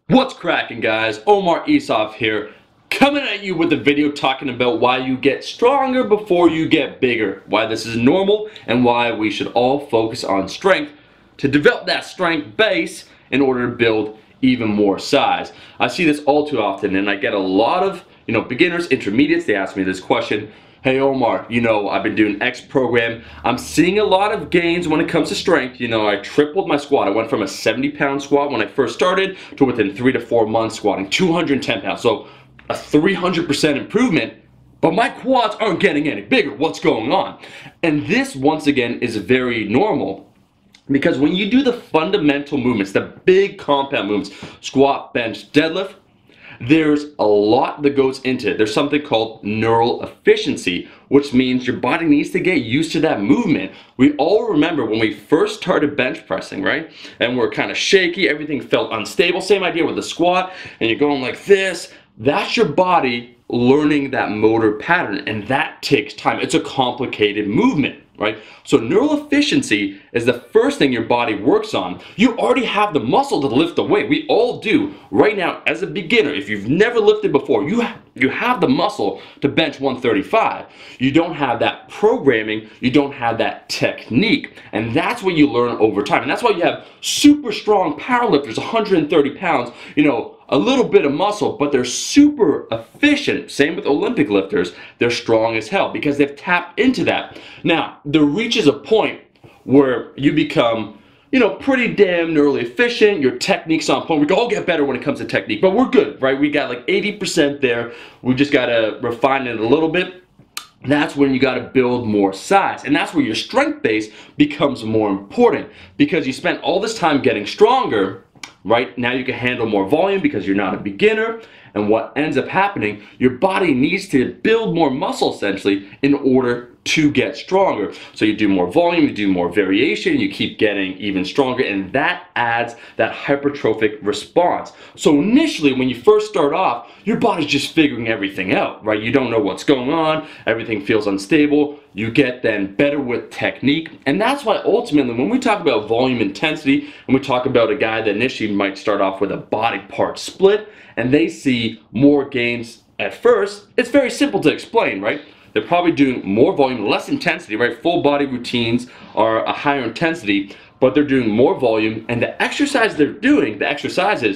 What's cracking, guys? Omar Isuf here, coming at you with a video talking about why you get stronger before you get bigger, why this is normal, and why we should all focus on strength to develop that strength base in order to build even more size. I see this all too often, and I get a lot of beginners, intermediates. They ask me this question: hey Omar, I've been doing X program. I'm seeing a lot of gains when it comes to strength. I tripled my squat. I went from a 70-pound squat when I first started to within 3 to 4 months squatting 210 pounds. So a 300% improvement, but my quads aren't getting any bigger. What's going on? And this, once again, is very normal. Because when you do the fundamental movements, the big compound movements, squat, bench, deadlift, there's a lot that goes into it. There's something called neural efficiency, which means your body needs to get used to that movement. We all remember when we first started bench pressing, right? And we're kind of shaky, everything felt unstable. Same idea with the squat, and you're going like this. That's your body learning that motor pattern, and that takes time. It's a complicated movement, right? So neural efficiency is the first thing your body works on. You already have the muscle to lift the weight. We all do. Right now, as a beginner, if you've never lifted before, you have the muscle to bench 135. You don't have that programming, you don't have that technique, and that's what you learn over time. And that's why you have super strong powerlifters, 130 pounds, a little bit of muscle, but they're super efficient. Same with Olympic lifters. They're strong as hell because they've tapped into that. Now, there reaches a point where you become, pretty damn neurally efficient. Your technique's on point. We can all get better when it comes to technique, but we're good, right? We got like 80% there. We just got to refine it a little bit. That's when you got to build more size, and that's where your strength base becomes more important, because you spent all this time getting stronger. Right now you can handle more volume because you're not a beginner, and what ends up happening, your body needs to build more muscle essentially in order to get stronger. So you do more volume, you do more variation, you keep getting even stronger, and that adds that hypertrophic response. So initially when you first start off, your body's just figuring everything out, right? You don't know what's going on, everything feels unstable. You get then better with technique, and that's why ultimately when we talk about volume intensity, and we talk about a guy that initially might start off with a body part split and they see more gains at first, it's very simple to explain, right? They're probably doing more volume, less intensity, right? Full body routines are a higher intensity, but they're doing more volume, and the exercises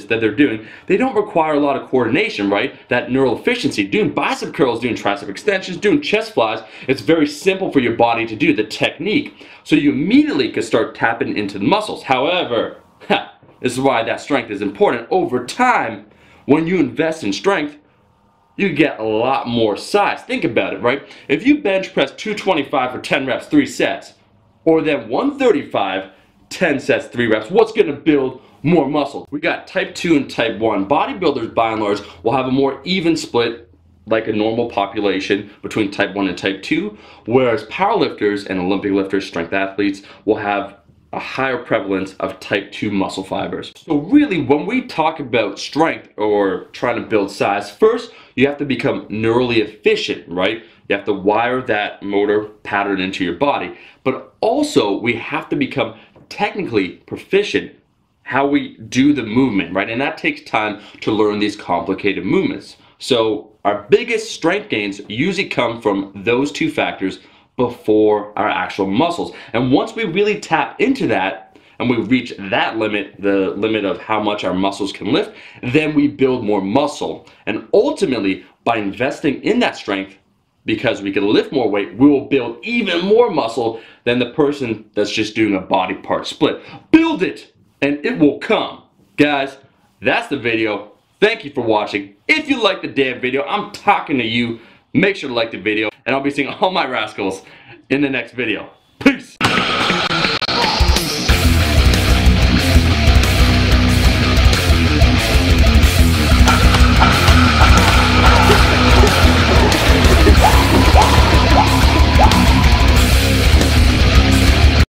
that they're doing, they don't require a lot of coordination, right? That neural efficiency, doing bicep curls, doing tricep extensions, doing chest flies, it's very simple for your body to do, the technique. So you immediately can start tapping into the muscles. However, this is why that strength is important. Over time, when you invest in strength, you get a lot more size. Think about it, right? If you bench press 225 for 10 reps, 3 sets, or then 135, 10 sets, 3 reps, what's gonna build more muscle? We got type 2 and type 1. Bodybuilders, by and large, will have a more even split, like a normal population, between type 1 and type 2, whereas powerlifters and Olympic lifters, strength athletes, will have a higher prevalence of type 2 muscle fibers. So really, when we talk about strength or trying to build size, first you have to become neurally efficient, right? You have to wire that motor pattern into your body, but also we have to become technically proficient how we do the movement, right? And that takes time to learn these complicated movements. So our biggest strength gains usually come from those two factors before our actual muscles. And once we really tap into that and we reach that limit, the limit of how much our muscles can lift, then we build more muscle. And ultimately, by investing in that strength, because we can lift more weight, we will build even more muscle than the person that's just doing a body part split. Build it and it will come. Guys, that's the video. Thank you for watching. If you like the damn video, I'm talking to you. Make sure to like the video, and I'll be seeing all my rascals in the next video.